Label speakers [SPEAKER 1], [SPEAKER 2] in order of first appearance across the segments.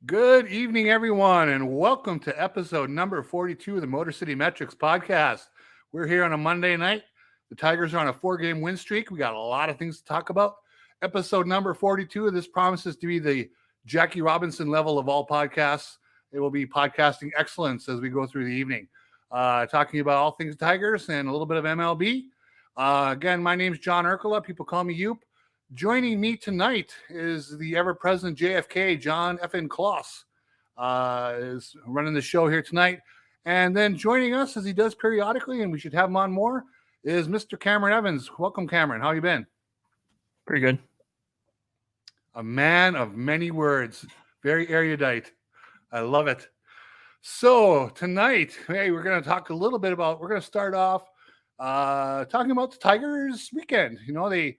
[SPEAKER 1] Good evening, everyone, and welcome to episode number 42 of the Motor City Metrics podcast. We're here on a Monday night. The Tigers are on a 4-game win streak. We got a lot of things to talk about. Episode number 42 of this promises to be the Jackie Robinson level of all podcasts. It will be podcasting excellence as we go through the evening, talking about all things Tigers and a little bit of MLB. Again, my name's John Urkula. People call me Yoop. Joining me tonight is the ever-present JFK, John F.N. Kloss, is running the show here tonight. And then joining us, as he does periodically, and we should have him on more, is Mr. Cameron Evans. Welcome, Cameron. How you been?
[SPEAKER 2] Pretty good.
[SPEAKER 1] A man of many words. Very erudite. I love it. So tonight, hey, we're going to talk a little bit about, we're going to start off talking about the Tigers weekend. You know, they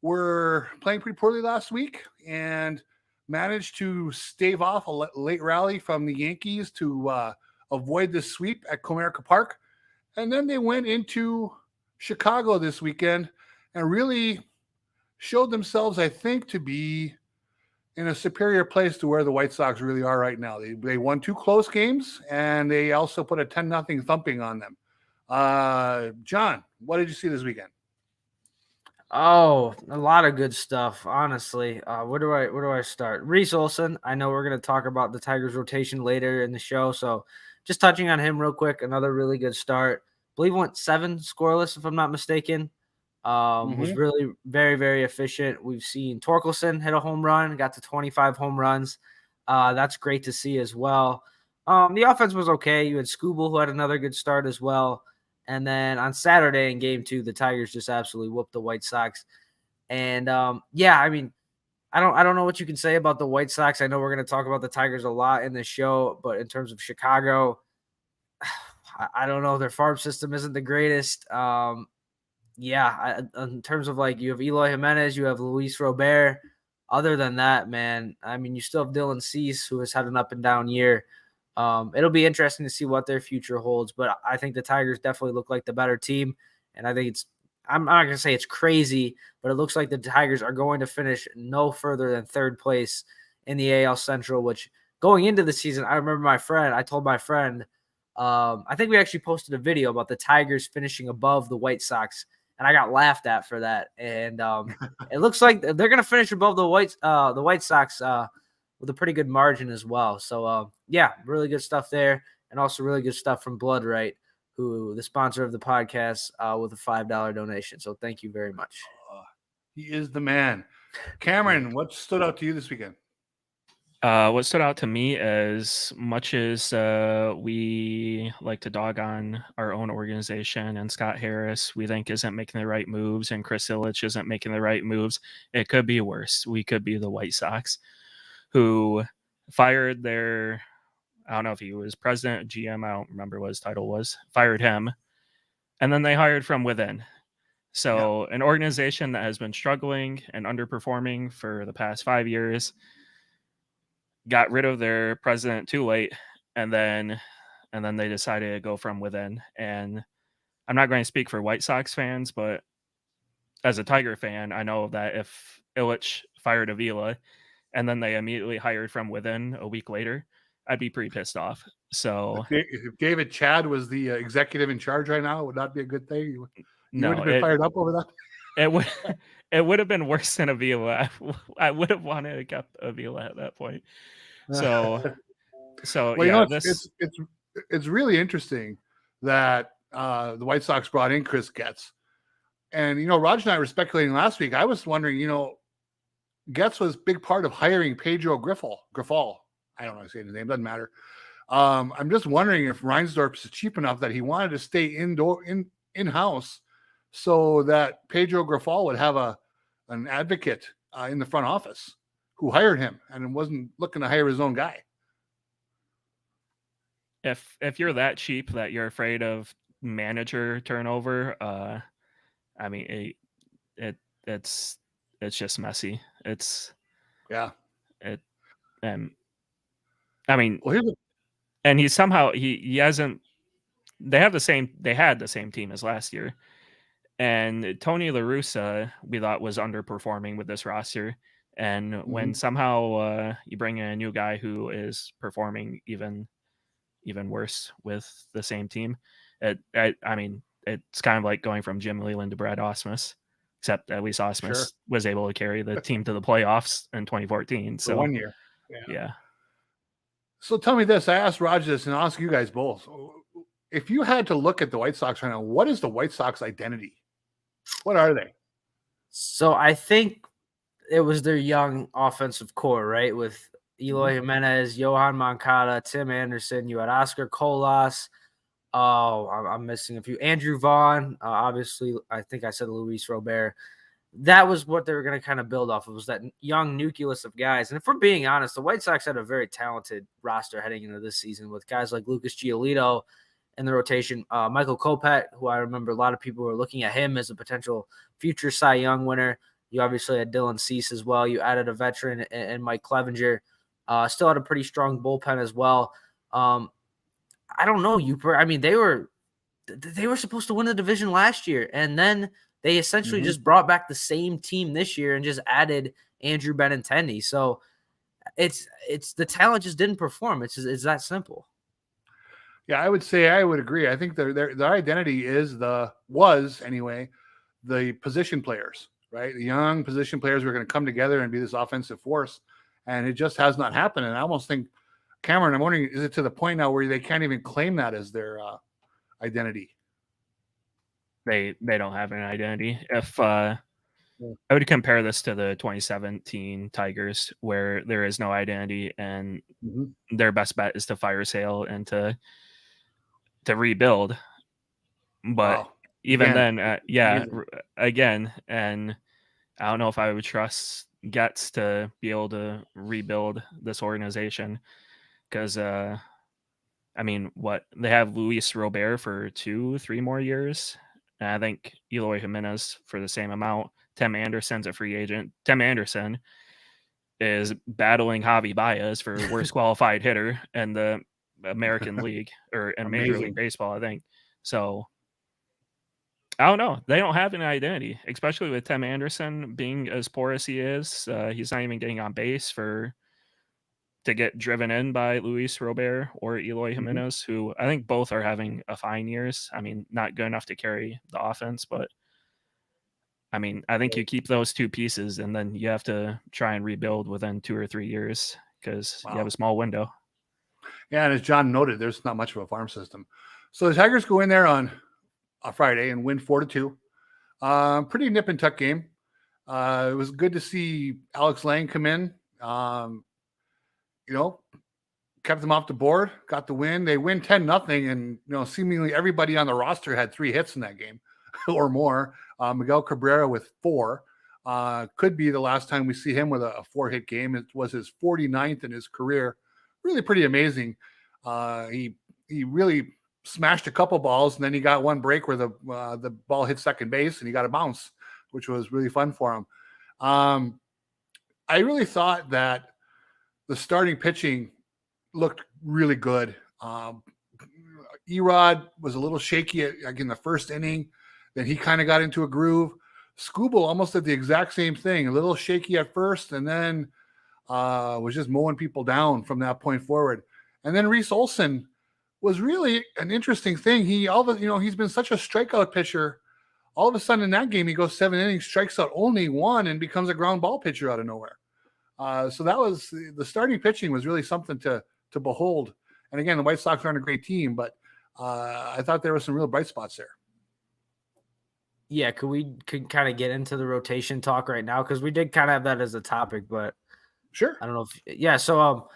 [SPEAKER 1] were playing pretty poorly last week and managed to stave off a late rally from the Yankees to avoid the sweep at Comerica Park. And then they went into Chicago this weekend and really showed themselves, I think, to be in a superior place to where the White Sox really are right now. They won 2 close games, and they also put a 10-0 thumping on them. John, what did you see this weekend?
[SPEAKER 3] Oh, a lot of good stuff, honestly. Where do I start? Reese Olson. I know we're going to talk about the Tigers rotation later in the show, so just touching on him real quick. Another really good start. I believe went 7 scoreless, if I'm not mistaken. Was really very, very efficient. We've seen Torkelson hit a home run, got to 25 home runs. That's great to see as well. The offense was okay. You had Scooble, who had another good start as well. And then on Saturday in Game 2, the Tigers just absolutely whooped the White Sox. And I mean, I don't know what you can say about the White Sox. I know we're going to talk about the Tigers a lot in this show, but in terms of Chicago, I don't know. Their farm system isn't the greatest. In terms of like you have Eloy Jimenez, you have Luis Robert. Other than that, man, I mean, you still have Dylan Cease, who has had an up and down year. It'll be interesting to see what their future holds, but I think the Tigers definitely look like the better team. And I think I'm not going to say it's crazy, but it looks like the Tigers are going to finish no further than 3rd place in the AL Central, which going into the season, I remember I told my friend, I think we actually posted a video about the Tigers finishing above the White Sox, and I got laughed at for that. And it looks like they're going to finish above the White Sox, with a pretty good margin as well. So, really good stuff there. And also really good stuff from Blood Right, who the sponsor of the podcast, with a $5 donation. So thank you very much.
[SPEAKER 1] He is the man. Cameron, what stood out to you this weekend?
[SPEAKER 2] What stood out to me, as much as we like to dog on our own organization and Scott Harris, we think isn't making the right moves, and Chris Ilitch isn't making the right moves, it could be worse. We could be the White Sox, who fired their, I don't know if he was president, GM, I don't remember what his title was, fired him, and then they hired from within. So An organization that has been struggling and underperforming for the past 5 years got rid of their president too late, and then they decided to go from within. And I'm not going to speak for White Sox fans, but as a Tiger fan, I know that if Ilitch fired Avila and then they immediately hired from within a week later, I'd be pretty pissed off. So
[SPEAKER 1] if David Chad was the executive in charge right now, it would not be a good thing. You would have been fired up over that.
[SPEAKER 2] It would have been worse than Avila. I would have wanted to keep Avila at that point. So
[SPEAKER 1] well, it's really interesting that the White Sox brought in Chris Getz. And, Raj and I were speculating last week. I was wondering, Getz was a big part of hiring Pedro Grifol. I don't know how to say his name. Doesn't matter. I'm just wondering if Reinsdorf is cheap enough that he wanted to stay in-house so that Pedro Grifol would have an advocate in the front office who hired him and wasn't looking to hire his own guy.
[SPEAKER 2] If you're that cheap that you're afraid of manager turnover, I mean, it's just messy. I mean, and he somehow he hasn't. They had the same team as last year, and Tony La Russa we thought was underperforming with this roster, And when somehow you bring in a new guy who is performing even worse with the same team, I mean, it's kind of like going from Jim Leyland to Brad Ausmus, except at least Ausmus was able to carry the team to the playoffs in 2014.
[SPEAKER 1] For
[SPEAKER 2] So
[SPEAKER 1] 1 year.
[SPEAKER 2] Yeah.
[SPEAKER 1] So tell me this. I asked Roger this, and I'll ask you guys both. If you had to look at the White Sox right now, what is the White Sox identity? What are they?
[SPEAKER 3] So I think it was their young offensive core, right? With Eloy Jimenez, Johan Moncada, Tim Anderson. You had Oscar Colas. Oh, I'm missing a few. Andrew Vaughn. Obviously, I think I said Luis Robert. That was what they were going to kind of build off of, was that young nucleus of guys. And if we're being honest, the White Sox had a very talented roster heading into this season with guys like Lucas Giolito in the rotation. Michael Kopech, who I remember a lot of people were looking at him as a potential future Cy Young winner. You obviously had Dylan Cease as well. You added a veteran and Mike Clevenger. Still had a pretty strong bullpen as well. I don't know, Uper. I mean, they were supposed to win the division last year, and then they essentially just brought back the same team this year and just added Andrew Benintendi. So it's the talent just didn't perform. It's that simple.
[SPEAKER 1] Yeah, I would say I would agree. I think their identity was anyway the position players, right? The young position players were going to come together and be this offensive force, and it just has not happened. And I almost think, Cameron, I'm wondering, is it to the point now where they can't even claim that as their identity?
[SPEAKER 2] They don't have an identity. If I would compare this to the 2017 Tigers, where there is no identity, and their best bet is to fire sale and to rebuild. But even then, again, and I don't know if I would trust Getz to be able to rebuild this organization, because I mean, they have Luis Robert for 2-3 more years. And I think Eloy Jimenez for the same amount. Tim Anderson's a free agent. Tim Anderson is battling Javi Baez for worst qualified hitter in the American League or in Major League Baseball, I think. So I don't know. They don't have an identity, especially with Tim Anderson being as poor as he is. He's not even getting on base to get driven in by Luis Robert or Eloy Jimenez, who I think both are having a fine years. I mean, not good enough to carry the offense, but I mean, I think you keep those two pieces and then you have to try and rebuild within 2 or 3 years because you have a small window.
[SPEAKER 1] Yeah, and as John noted, there's not much of a farm system. So the Tigers go in there on a Friday and win 4-2. Pretty nip and tuck game. It was good to see Alex Lang come in. Kept them off the board, got the win. They win 10-0, and seemingly everybody on the roster had 3 hits in that game or more. Miguel Cabrera with 4. Could be the last time we see him with a 4-hit game. It was his 49th in his career. Really pretty amazing. He really smashed a couple balls, and then he got one break where the ball hit second base and he got a bounce, which was really fun for him. I really thought that the starting pitching looked really good. Erod was a little shaky in the first inning. Then he kind of got into a groove. Skubal almost did the exact same thing, a little shaky at first, and then was just mowing people down from that point forward. And then Reese Olson was really an interesting thing. He's been such a strikeout pitcher. All of a sudden in that game, he goes 7 innings, strikes out only 1, and becomes a ground ball pitcher out of nowhere. So that was the starting pitching was really something to behold. And again, the White Sox aren't a great team, but I thought there were some real bright spots there.
[SPEAKER 3] Yeah, could kind of get into the rotation talk right now, because we did kind of have that as a topic, but
[SPEAKER 1] sure.
[SPEAKER 3] I don't know if So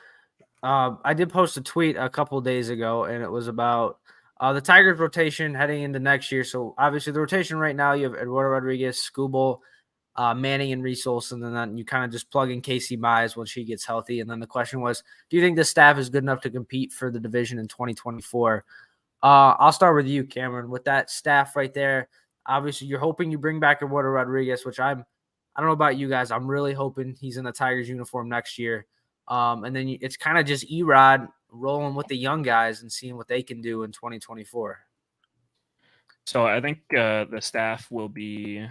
[SPEAKER 3] I did post a tweet a couple of days ago, and it was about the Tigers rotation heading into next year. So obviously the rotation right now, you have Eduardo Rodriguez, Skubal, Manning, and Reese Olson, and then you kind of just plug in Casey Mize when she gets healthy. And then the question was, do you think the staff is good enough to compete for the division in 2024? I'll start with you, Cameron. With that staff right there, obviously you're hoping you bring back Eduardo Rodriguez, which I don't know about you guys. I'm really hoping he's in the Tigers uniform next year. And then it's kind of just Erod rolling with the young guys and seeing what they can do in 2024.
[SPEAKER 2] So I think the staff will be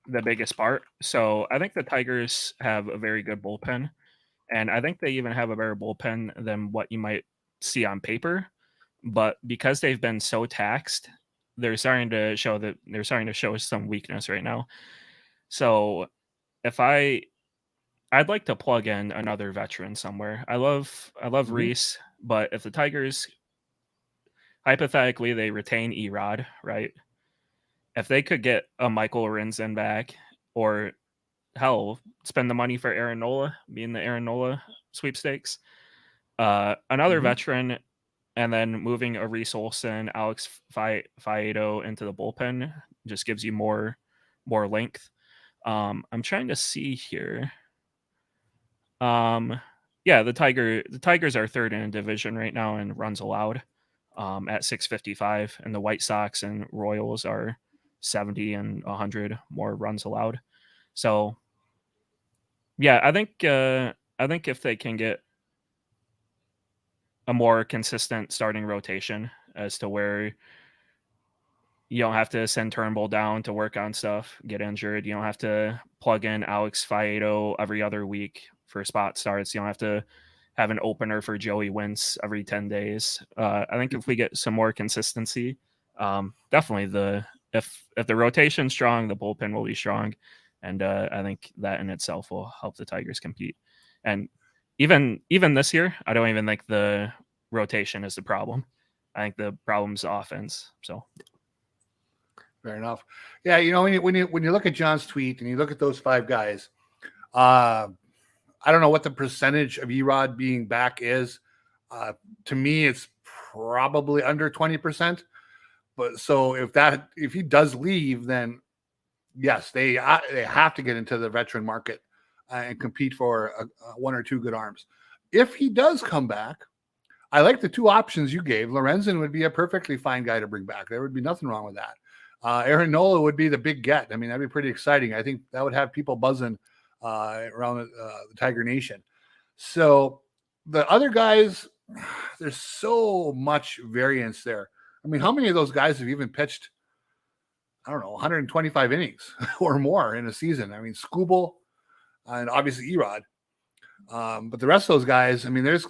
[SPEAKER 2] the biggest part. So I think the Tigers have a very good bullpen, and I think they even have a better bullpen than what you might see on paper. But because they've been so taxed, they're starting to show some weakness right now. So if I'd like to plug in another veteran somewhere. I love Reese, but if the Tigers hypothetically they retain Erod, right? If they could get a Michael Rinzen back, or hell, spend the money for Aaron Nola, being the Aaron Nola sweepstakes. Another veteran, and then moving a Reese Olson, Alex Faedo into the bullpen just gives you more length. I'm trying to see here. Yeah, the Tigers are third in a division right now in runs allowed, at 655, and the White Sox and Royals are 70 and 100 more runs allowed. So, yeah, I think if they can get a more consistent starting rotation as to where you don't have to send Turnbull down to work on stuff, get injured. You don't have to plug in Alex Faedo every other week for spot starts. You don't have to have an opener for Joey Wentz every 10 days. I think if we get some more consistency, definitely if the rotation's strong, the bullpen will be strong. And I think that in itself will help the Tigers compete. And even this year, I don't even think the rotation is the problem. I think the problem's the offense. So
[SPEAKER 1] fair enough. Yeah, when you look at John's tweet and you look at those 5 guys, I don't know what the percentage of Erod being back is. To me, it's probably under 20%. But so if he does leave, then yes, they have to get into the veteran market and compete for 1 or 2 good arms. If he does come back, I like the 2 options you gave. Lorenzen would be a perfectly fine guy to bring back. There would be nothing wrong with that. Aaron Nola would be the big get. I mean, that'd be pretty exciting. I think that would have people buzzing around the Tiger Nation. So the other guys, there's so much variance there. I mean, how many of those guys have even pitched, I don't know, 125 innings or more in a season? I mean, Skubal and obviously Erod. But the rest of those guys, I mean, there's,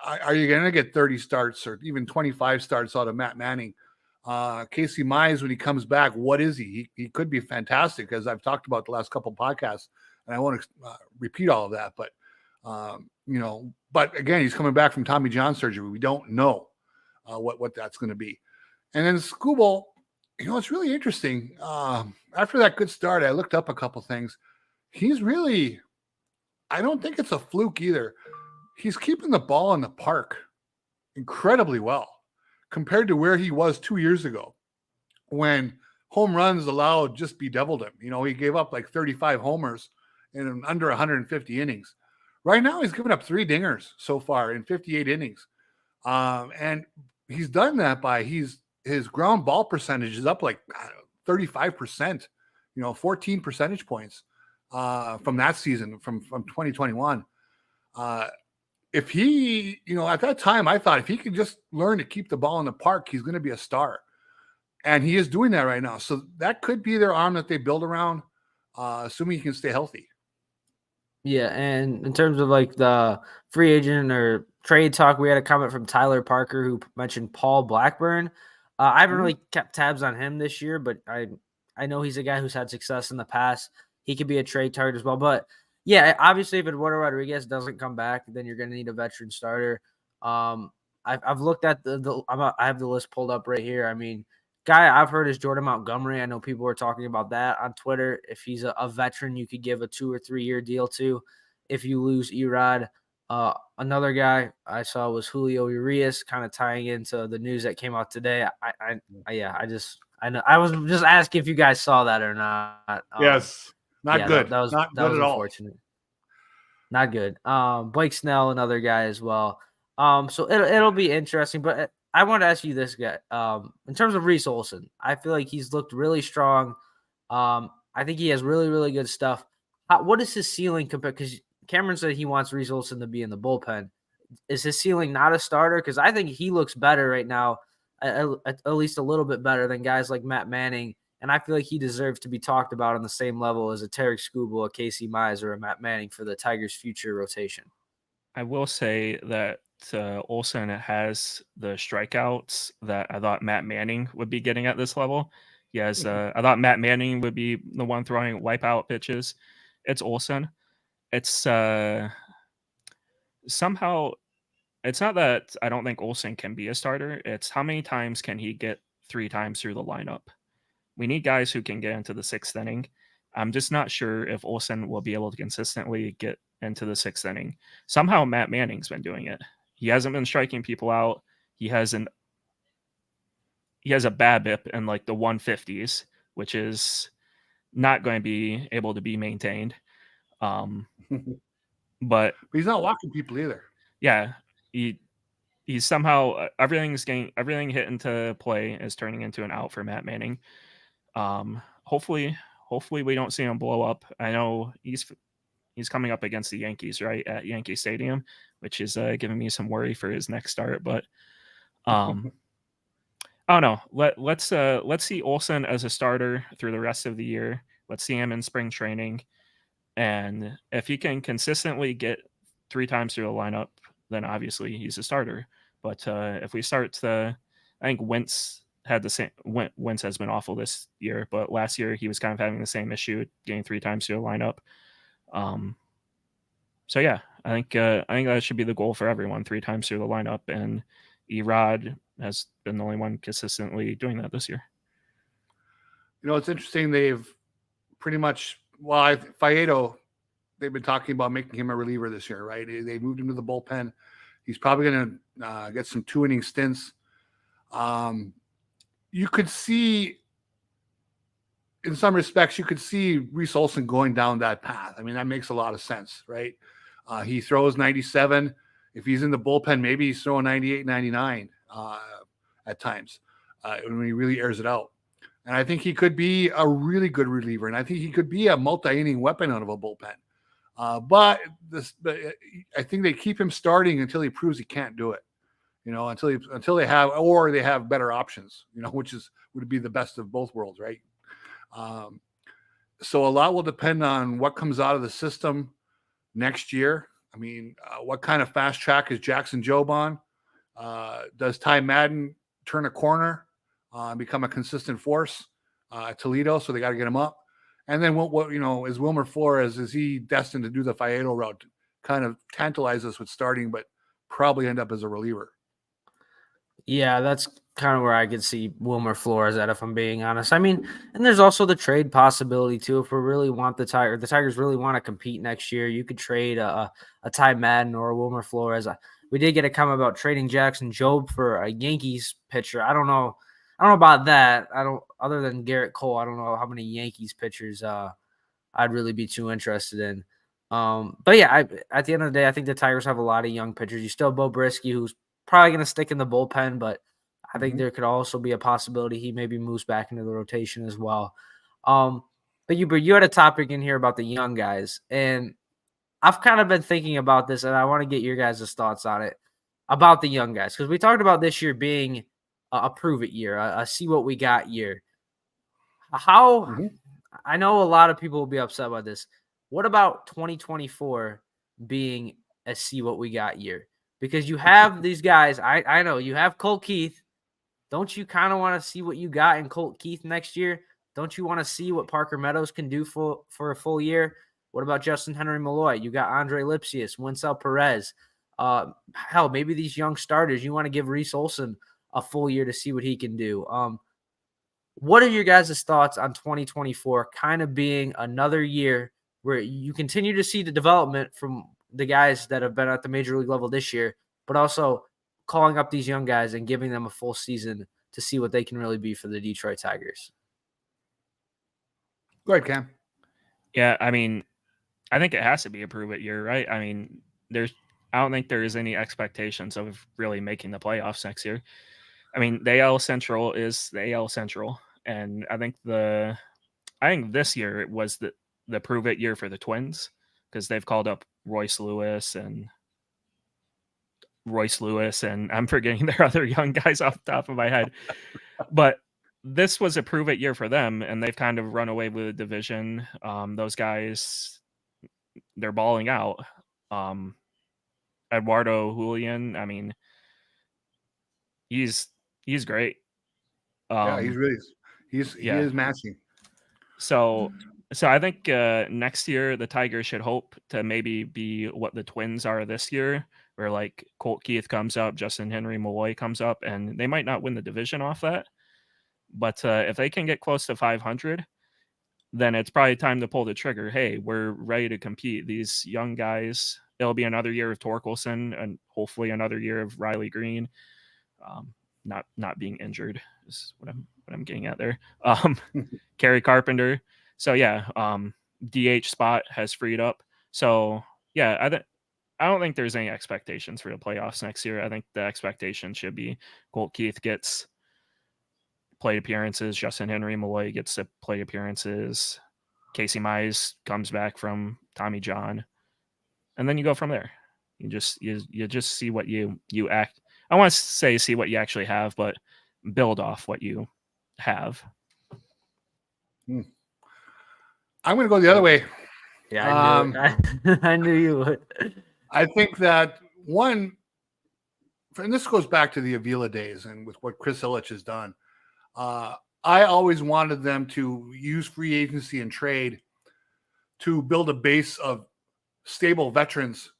[SPEAKER 1] are you going to get 30 starts or even 25 starts out of Matt Manning? Casey Mize, when he comes back, what is he? He could be fantastic, as I've talked about the last couple of podcasts, and I won't repeat all of that. But, but again, he's coming back from Tommy John surgery. We don't know what that's going to be. And then Skubal, it's really interesting. After that good start, I looked up a couple things. He's really, I don't think it's a fluke either. He's keeping the ball in the park incredibly well compared to where he was 2 years ago when home runs allowed just bedeviled him. He gave up like 35 homers in under 150 innings. Right now, he's given up 3 dingers so far in 58 innings. And he's done that by his ground ball percentage is up like 35%, 14 percentage points from that season, from 2021. If he, at that time, I thought if he could just learn to keep the ball in the park, he's going to be a star. And he is doing that right now. So that could be their arm that they build around, assuming he can stay healthy.
[SPEAKER 3] Yeah, and in terms of like the free agent or trade talk, we had a comment from Tyler Parker who mentioned Paul Blackburn. I haven't really kept tabs on him this year, but I know he's a guy who's had success in the past. He could be a trade target as well. But yeah, obviously, if Eduardo Rodriguez doesn't come back, then you're going to need a veteran starter. I've looked at I have the list pulled up right here. I mean, guy I've heard is Jordan Montgomery. I know people are talking about that on Twitter. If he's a veteran, you could give a 2 or 3 year deal to. If you lose Erod, another guy I saw was Julio Urias, kind of tying into the news that came out today. I know I was just asking if you guys saw that or not.
[SPEAKER 1] Yes. Not good.
[SPEAKER 3] That was
[SPEAKER 1] not good at
[SPEAKER 3] unfortunate. All. Not good. Blake Snell, another guy as well. So it'll be interesting. But I want to ask you this, guy. In terms of Reese Olson, I feel like he's looked really strong. I think he has really, really good stuff. What is his ceiling compared? Because Cameron said he wants Reese Olson to be in the bullpen. Is his ceiling not a starter? Because I think he looks better right now, at least a little bit better than guys like Matt Manning And I feel like he deserves to be talked about on the same level as a Tarek Skubal, a Casey Mize, or a Matt Manning for the Tigers' future rotation.
[SPEAKER 2] I will say that Olsen has the strikeouts that I thought Matt Manning would be getting at this level. He has. I thought Matt Manning would be the one throwing wipeout pitches. It's Olsen. It's somehow. It's not that I don't think Olsen can be a starter. It's how many times can he get 3 times through the lineup? We need guys who can get into the 6th inning. I'm just not sure if Olsen will be able to consistently get into the 6th inning. Somehow Matt Manning's been doing it. He hasn't been striking people out. He has a BABIP in like the 150s, which is not going to be able to be maintained. But
[SPEAKER 1] he's not walking people either.
[SPEAKER 2] Yeah, he's somehow everything hit into play is turning into an out for Matt Manning. Hopefully we don't see him blow up. I know he's coming up against the Yankees, right, at Yankee Stadium, which is giving me some worry for his next start. But I don't know. Let's see Olsen as a starter through the rest of the year. Let's see him in spring training, and if he can consistently get 3 times through the lineup, then obviously he's a starter. But if we start I think Wentz had the same. Wentz has been awful this year, but last year he was kind of having the same issue, getting 3 times through the lineup. So yeah, I think that should be the goal for everyone: 3 times through the lineup, and Erod has been the only one consistently doing that this year.
[SPEAKER 1] You know, it's interesting. They've pretty much Faedo. They've been talking about making him a reliever this year, right? They moved him to the bullpen. He's probably going to get some 2-inning stints. You could see, in some respects, you could see Reese Olson going down that path. I mean, that makes a lot of sense, right? He throws 97. If he's in the bullpen, maybe he's throwing 98, 99 at times when he really airs it out. And I think he could be a really good reliever, and I think he could be a multi-inning weapon out of a bullpen. But I think they keep him starting until he proves he can't do it. You know, until they have better options. You know, which would be the best of both worlds, right? So a lot will depend on what comes out of the system next year. I mean, what kind of fast track is Jackson Jobe on? Does Ty Madden turn a corner and become a consistent force at Toledo? So they got to get him up. And then what is Wilmer Flores? Is he destined to do the Faedo route? Kind of tantalize us with starting, but probably end up as a reliever.
[SPEAKER 3] Yeah, that's kind of where I could see Wilmer Flores at, if I'm being honest. I mean, and there's also the trade possibility too. If we really want the Tigers really want to compete next year, you could trade a Ty Madden or a Wilmer Flores. We did get a comment about trading Jackson Jobe for a Yankees pitcher. I don't know about that. Other than Garrett Cole, I don't know how many Yankees pitchers I'd really be too interested in. But yeah, at the end of the day, I think the Tigers have a lot of young pitchers. You still have Bo Brisky, who's probably going to stick in the bullpen, but I think there could also be a possibility he maybe moves back into the rotation as well. But you had a topic in here about the young guys, and I've kind of been thinking about this, and I want to get your guys' thoughts on it about the young guys, because we talked about this year being a prove it year, a see what we got year. I know a lot of people will be upset by this. What about 2024 being a see what we got year? Because you have these guys, I know you have Colt Keith. Don't you kind of want to see what you got in Colt Keith next year? Don't you want to see what Parker Meadows can do for a full year? What about Justin Henry Malloy? You got Andre Lipsius, Winsel Perez. Hell, maybe these young starters, you want to give Reese Olson a full year to see what he can do. What are your guys' thoughts on 2024 kind of being another year where you continue to see the development from the guys that have been at the major league level this year, but also calling up these young guys and giving them a full season to see what they can really be for the Detroit Tigers?
[SPEAKER 1] Go ahead, Cam.
[SPEAKER 2] Yeah, I mean, I think it has to be a prove it year, right? I mean, I don't think there is any expectations of really making the playoffs next year. I mean, the AL Central is the AL Central, and I think this year it was the prove it year for the Twins, because they've called up Royce Lewis, and I'm forgetting their other young guys off the top of my head. But this was a prove it year for them, and they've kind of run away with the division. Those guys, they're balling out. Eduardo Julian, I mean, he's great.
[SPEAKER 1] Yeah, he is matching.
[SPEAKER 2] So I think next year the Tigers should hope to maybe be what the Twins are this year, where like Colt Keith comes up, Justin Henry Malloy comes up, and they might not win the division off that. But if they can get close to 500, then it's probably time to pull the trigger. Hey, we're ready to compete. These young guys, it'll be another year of Torkelson and hopefully another year of Riley Greene. Not being injured is what I'm getting at there. Kerry Carpenter. So yeah, DH spot has freed up. So yeah, I don't think there's any expectations for the playoffs next year. I think the expectation should be Colt Keith gets plate appearances, Justin Henry Malloy gets to plate appearances, Casey Mize comes back from Tommy John, and then you go from there. You just see what you act. I want to say see what you actually have, but build off what you have.
[SPEAKER 1] I'm going to go the other way.
[SPEAKER 3] Yeah, I knew you would.
[SPEAKER 1] I think that one, and this goes back to the Avila days and with what Chris Ilitch has done. I always wanted them to use free agency and trade to build a base of stable veterans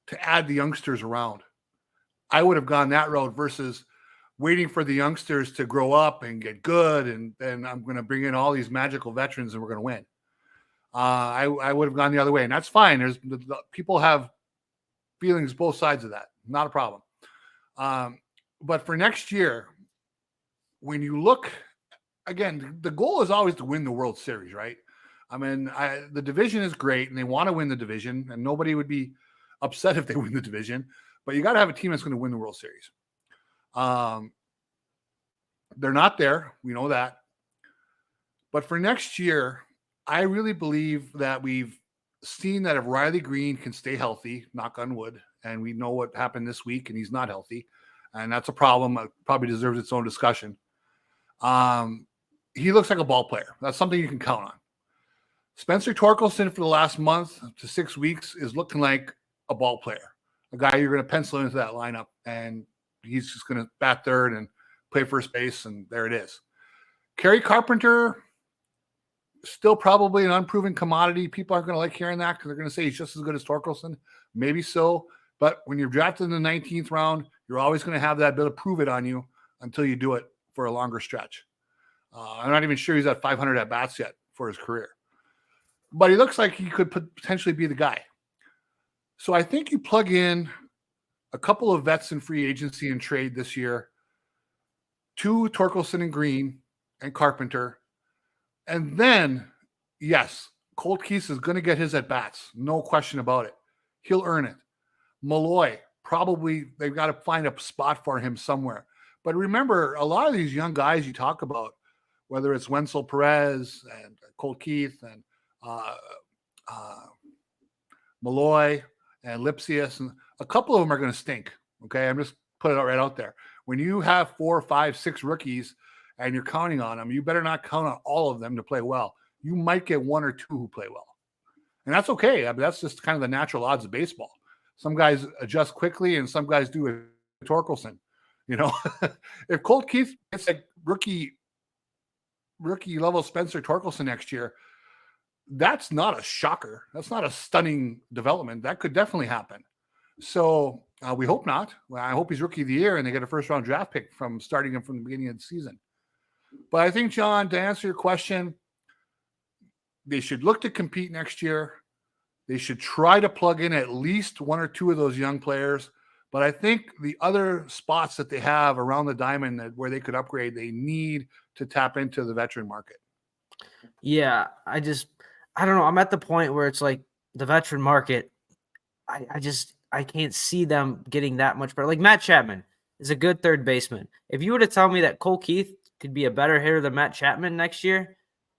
[SPEAKER 1] to add the youngsters around. I would have gone that road versus waiting for the youngsters to grow up and get good, and then I'm going to bring in all these magical veterans and we're going to win. I would have gone the other way, and that's fine. People have feelings both sides of that. Not a problem. But for next year, when you look, again, the goal is always to win the World Series, right? I mean, the division is great, and they want to win the division, and nobody would be upset if they win the division. But you got to have a team that's going to win the World Series. They're not there. We know that. But for next year, I really believe that we've seen that if Riley Greene can stay healthy, knock on wood, and we know what happened this week, and he's not healthy, and that's a problem. It probably deserves its own discussion. He looks like a ball player. That's something you can count on. Spencer Torkelson for the last month to 6 weeks is looking like a ball player, a guy you're going to pencil into that lineup, and he's just going to bat third and play first base, and there it is. Kerry Carpenter, still probably an unproven commodity. People aren't going to like hearing that because they're going to say he's just as good as Torkelson. Maybe so, but when you're drafted in the 19th round, you're always going to have that bit of prove it on you until you do it for a longer stretch. I'm not even sure he's at 500 at-bats yet for his career. But he looks like he could potentially be the guy. So I think you plug in a couple of vets in free agency and trade this year, 2 Torkelson and Greene and Carpenter, and then, yes, Colt Keith is going to get his at-bats. No question about it. He'll earn it. Malloy, probably they've got to find a spot for him somewhere. But remember, a lot of these young guys you talk about, whether it's Wenzel Perez and Colt Keith and Malloy and Lipsius, and a couple of them are going to stink. Okay, I'm just putting it right out there. When you have 4, 5, 6 rookies and you're counting on them, you better not count on all of them to play well. You might get 1 or 2 who play well. And that's okay. I mean, that's just kind of the natural odds of baseball. Some guys adjust quickly and some guys do it. Torkelson, you know, if Colt Keith gets like rookie level Spencer Torkelson next year, that's not a shocker. That's not a stunning development. That could definitely happen. So we hope not. Well, I hope he's rookie of the year and they get a first round draft pick from starting him from the beginning of the season. But I think, John, to answer your question, they should look to compete next year. They should try to plug in at least 1 or 2 of those young players. But I think the other spots that they have around the diamond where they could upgrade, they need to tap into the veteran market.
[SPEAKER 3] Yeah, I don't know. I'm at the point where it's like the veteran market. I can't see them getting that much better. Like Matt Chapman is a good third baseman. If you were to tell me that Colt Keith could be a better hitter than Matt Chapman next year,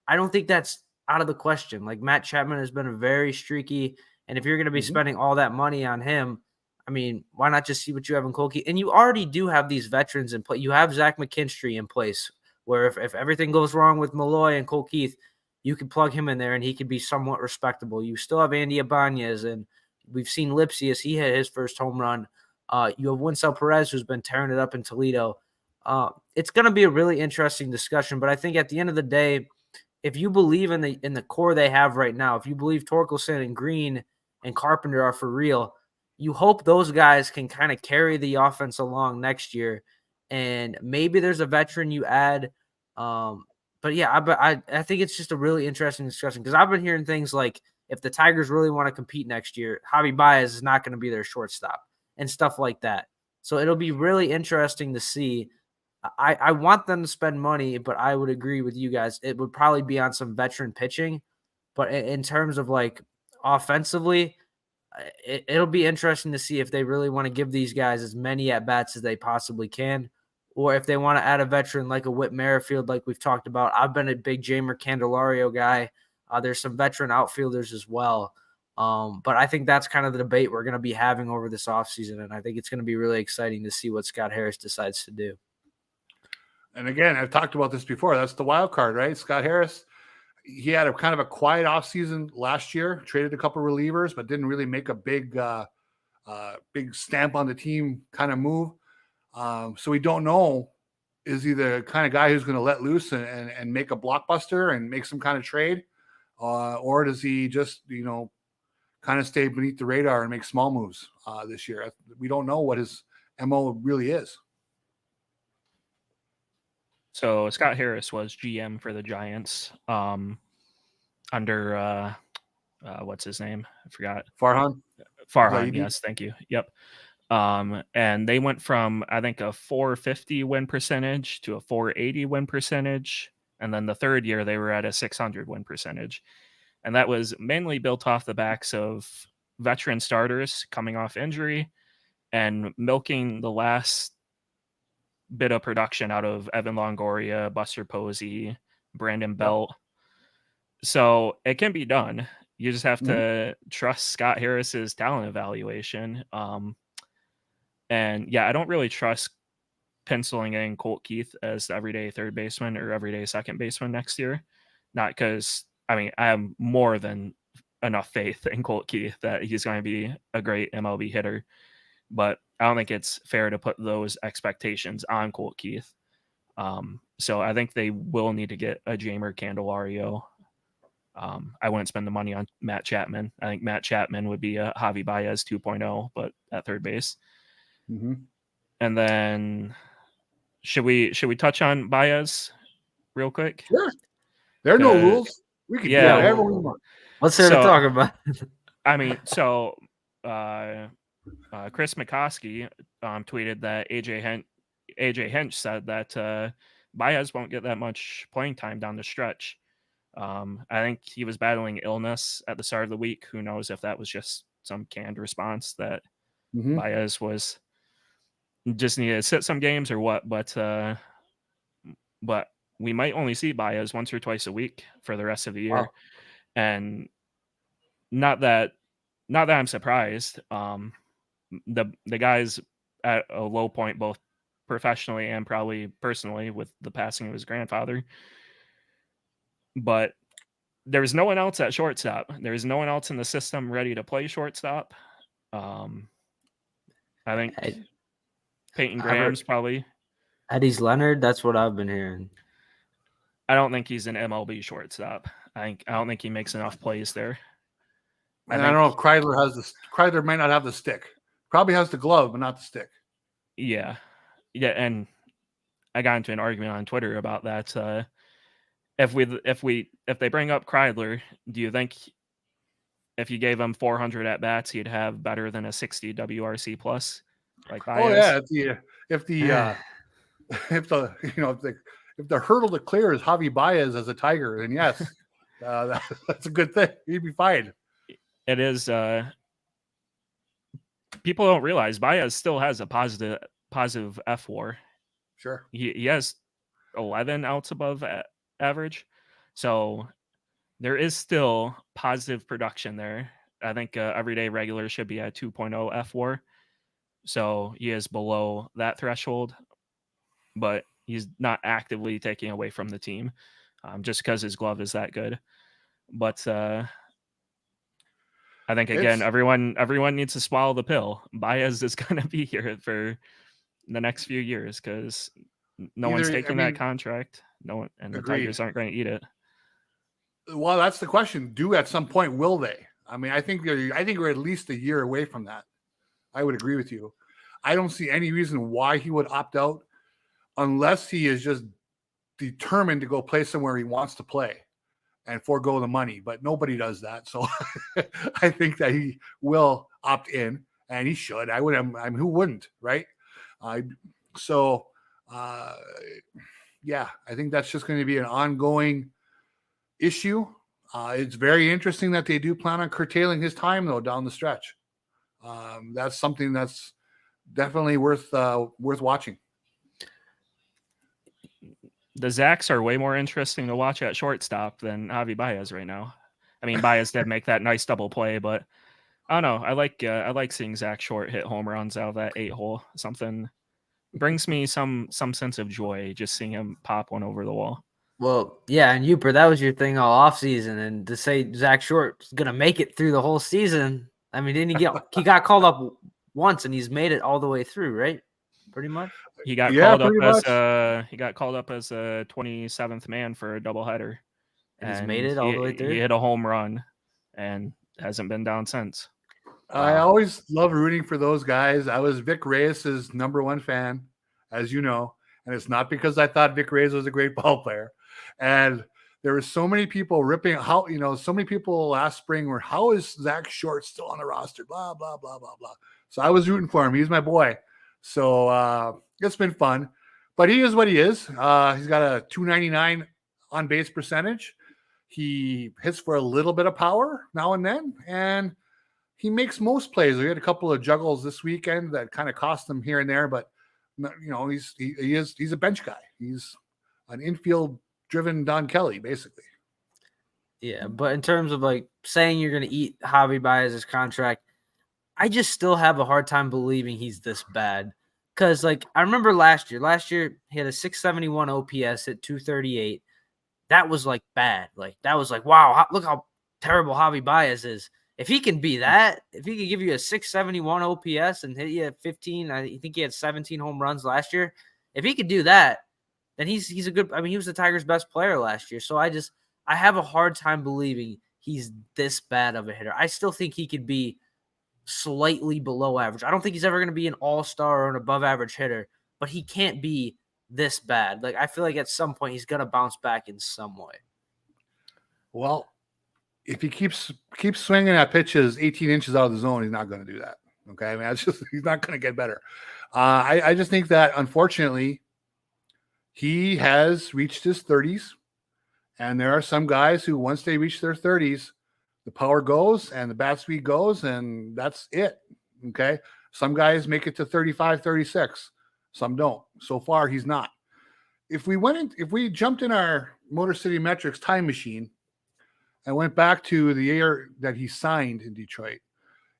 [SPEAKER 3] I don't think that's out of the question. Like Matt Chapman has been a very streaky, and if you're going to be spending all that money on him, I mean, why not just see what you have in Colt Keith? And you already do have these veterans in play. You have Zach McKinstry in place where if everything goes wrong with Malloy and Cole Keith, you can plug him in there and he could be somewhat respectable. You still have Andy Ibanez, and we've seen Lipsius. He hit his first home run. You have Winsel Perez, who's been tearing it up in Toledo. It's going to be a really interesting discussion, but I think at the end of the day, if you believe in the core they have right now, if you believe Torkelson and Green and Carpenter are for real, you hope those guys can kind of carry the offense along next year. And maybe there's a veteran you add. But yeah, I think it's just a really interesting discussion because I've been hearing things like if the Tigers really want to compete next year, Javi Baez is not going to be their shortstop and stuff like that. So it'll be really interesting to see. I want them to spend money, but I would agree with you guys. It would probably be on some veteran pitching. But in terms of like offensively, it'll be interesting to see if they really want to give these guys as many at-bats as they possibly can, or if they want to add a veteran like a Whit Merrifield like we've talked about. I've been a big Jamer Candelario guy. There's some veteran outfielders as well. But I think that's kind of the debate we're going to be having over this offseason, and I think it's going to be really exciting to see what Scott Harris decides to do.
[SPEAKER 1] And again, I've talked about this before. That's the wild card, right? Scott Harris, he had a kind of a quiet offseason last year, traded a couple relievers, but didn't really make a big stamp on the team kind of move. So we don't know, is he the kind of guy who's going to let loose and make a blockbuster and make some kind of trade? Or does he just, kind of stay beneath the radar and make small moves this year? We don't know what his MO really is.
[SPEAKER 2] So Scott Harris was GM for the Giants under what's his name? I forgot. Farhan, yes, thank you. Yep. And they went from, I think, a 450 win percentage to a 480 win percentage. And then the third year they were at a 600 win percentage. And that was mainly built off the backs of veteran starters coming off injury and milking the last bit of production out of Evan Longoria, Buster Posey, Brandon Belt. So it can be done. You just have to trust Scott Harris's talent evaluation. And yeah, I don't really trust penciling in Colt Keith as the everyday third baseman or everyday second baseman next year. Not because, I have more than enough faith in Colt Keith that he's going to be a great MLB hitter. But I don't think it's fair to put those expectations on Colt Keith. So I think they will need to get a Jamer Candelario. I wouldn't spend the money on Matt Chapman. I think Matt Chapman would be a Javi Baez 2.0, but at third base.
[SPEAKER 1] Mm-hmm.
[SPEAKER 2] And then should we touch on Baez real quick?
[SPEAKER 1] Sure. There are no rules. We can do whatever we want.
[SPEAKER 3] What's there to talk about?
[SPEAKER 2] Chris McCoskey tweeted that AJ Hinch said that Baez won't get that much playing time down the stretch. I think he was battling illness at the start of the week. Who knows if that was just some canned response that Baez was just needed to sit some games or what. But we might only see Baez once or twice a week for the rest of the year.
[SPEAKER 1] Wow.
[SPEAKER 2] And not that I'm surprised. The guy's at a low point, both professionally and probably personally, with the passing of his grandfather. But there's no one else at shortstop. There's no one else in the system ready to play shortstop. I think Peyton Graham's probably.
[SPEAKER 3] Eddie's Leonard. That's what I've been hearing.
[SPEAKER 2] I don't think he's an MLB shortstop. I don't think he makes enough plays there.
[SPEAKER 1] I don't know if Kreidler has this. Kreidler might not have the stick. Probably has the glove, but not the stick.
[SPEAKER 2] Yeah. And I got into an argument on Twitter about that. If they bring up Kreidler, do you think if you gave him 400 at bats, he'd have better than a 60 WRC plus? Like Baez?
[SPEAKER 1] Oh yeah, if the hurdle to clear is Javi Baez as a Tiger, then yes, that's a good thing. He'd be fine.
[SPEAKER 2] It is. People don't realize Baez still has a positive F4.
[SPEAKER 1] Sure,
[SPEAKER 2] he has 11 outs above average, so there is still positive production there. I think everyday regular should be at 2.0 F4, so he is below that threshold. But he's not actively taking away from the team, just because his glove is that good. But I think again, everyone needs to swallow the pill. Baez is going to be here for the next few years because no one's taking that contract. No one, and the Tigers aren't going to eat it.
[SPEAKER 1] Well, that's the question. At some point will they? I mean, I think we're at least a year away from that. I would agree with you. I don't see any reason why he would opt out unless he is just determined to go play somewhere he wants to play and forego the money. But nobody does that. So I think that he will opt in, and he should. I mean, who wouldn't, right? Yeah, I think that's just going to be an ongoing issue. It's very interesting that they do plan on curtailing his time, though, down the stretch. That's something that's definitely worth watching.
[SPEAKER 2] The Zacks are way more interesting to watch at shortstop than Javi Baez right now. I mean, Baez did make that nice double play, but I don't know. I like seeing Zach Short hit home runs out of that 8-hole. Something brings me some sense of joy just seeing him pop one over the wall.
[SPEAKER 3] Well, yeah, and Uper, that was your thing all off season, and to say Zach Short's gonna make it through the whole season. I mean, didn't he got called up once, and he's made it all the way through, right? Pretty much.
[SPEAKER 2] He got called up as a 27th man for a doubleheader.
[SPEAKER 3] And he's made it all the way through.
[SPEAKER 2] He hit a home run and hasn't been down since.
[SPEAKER 1] I always love rooting for those guys. I was Vic Reyes' number one fan, as you know, and it's not because I thought Vic Reyes was a great ball player. And there were so many people so many people last spring were, how is Zach Short still on the roster? Blah, blah, blah, blah, blah. So I was rooting for him. He's my boy. So it's been fun. But he is what he is. He's got a .299 on base percentage. He hits for a little bit of power now and then, and he makes most plays. We had a couple of juggles this weekend that kind of cost him here and there, but he's a bench guy. He's an infield-driven Don Kelly, basically.
[SPEAKER 3] Yeah, but in terms of like saying you're going to eat Javi Baez's contract, I just still have a hard time believing he's this bad. Because, like, I remember last year he had a 671 OPS at 238. That was, like, bad. Like, that was like, wow, look how terrible Javi Baez is. If he can be that, if he can give you a 671 OPS and hit you at 15, I think he had 17 home runs last year. If he could do that, then he's a good – I mean, he was the Tigers' best player last year. So I have a hard time believing he's this bad of a hitter. I still think he could be slightly below average. I don't think he's ever going to be an all-star or an above-average hitter, but he can't be this bad. Like, I feel like at some point he's going to bounce back in some way.
[SPEAKER 1] Well, if he keeps swinging at pitches 18 inches out of the zone, he's not going to do that. Okay, I mean, he's not going to get better. I just think that unfortunately he has reached his 30s, and there are some guys who once they reach their 30s, the power goes and the bat speed goes, and that's it. Okay, some guys make it to 35, 36, some don't. So far, he's not. If we jumped in our Motor City Metrics time machine and went back to the year that he signed in Detroit,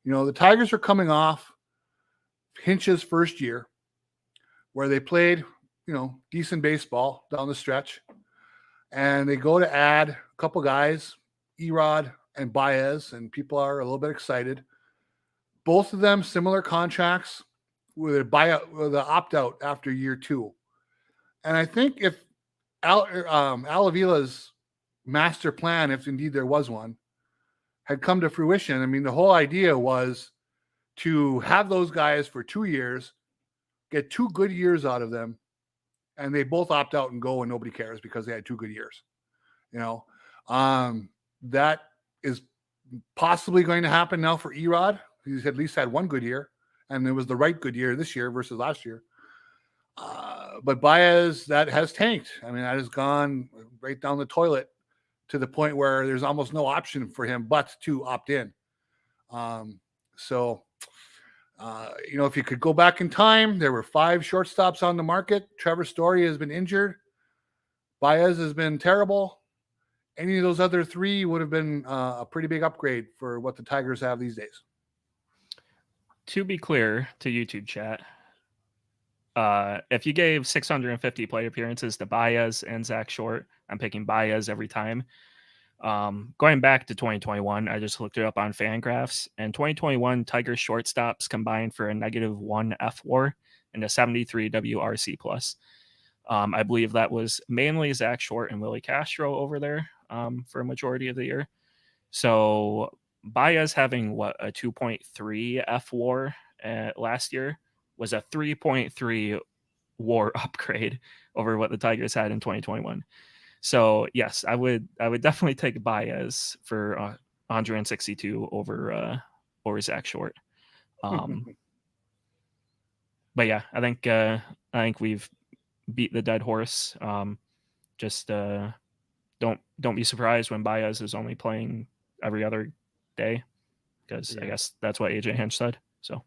[SPEAKER 1] the Tigers are coming off Hinch's first year, where they played, decent baseball down the stretch, and they go to add a couple guys, Erod and Baez, and people are a little bit excited. Both of them similar contracts with a buyout, with an opt-out after year 2. And I think if Al Avila's master plan, if indeed there was one, had come to fruition, I mean, the whole idea was to have those guys for 2 years, get 2 good years out of them, and they both opt out and go and nobody cares because they had 2 good years. That is possibly going to happen now for Erod. He's at least had 1 good year, and it was the right good year this year versus last year. But Baez, that has tanked. I mean, that has gone right down the toilet to the point where there's almost no option for him but to opt in. If you could go back in time, there were 5 shortstops on the market. Trevor Story has been injured. Baez has been terrible. Any of those other 3 would have been a pretty big upgrade for what the Tigers have these days.
[SPEAKER 2] To be clear to YouTube chat, if you gave 650 plate appearances to Baez and Zach Short, I'm picking Baez every time. Going back to 2021, I just looked it up on Fangraphs, and 2021 Tigers shortstops combined for a -1 F/WAR and a 73 WRC plus. I believe that was mainly Zach Short and Willie Castro over there for a majority of the year. So Baez having a 2.3 F/WAR last year was a 3.3 WAR upgrade over what the Tigers had in 2021. So yes, I would definitely take Baez for 162 over Zach Short. But yeah, I think we've beat the dead horse. Just don't be surprised when Baez is only playing every other day, because I guess that's what AJ Hinch said. So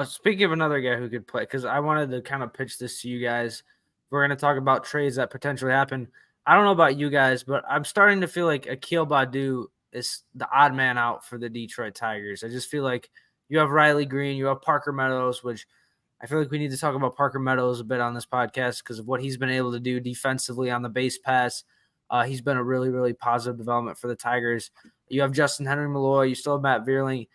[SPEAKER 3] speaking of another guy who could play, because I wanted to kind of pitch this to you guys. We're going to talk about trades that potentially happen. I don't know about you guys, but I'm starting to feel like Akil Baddoo is the odd man out for the Detroit Tigers. I just feel like you have Riley Greene, you have Parker Meadows, which I feel like we need to talk about Parker Meadows a bit on this podcast because of what he's been able to do defensively on the base pass. He's been a really, really positive development for the Tigers. You have Justin Henry Malloy. You still have Matt Vierling.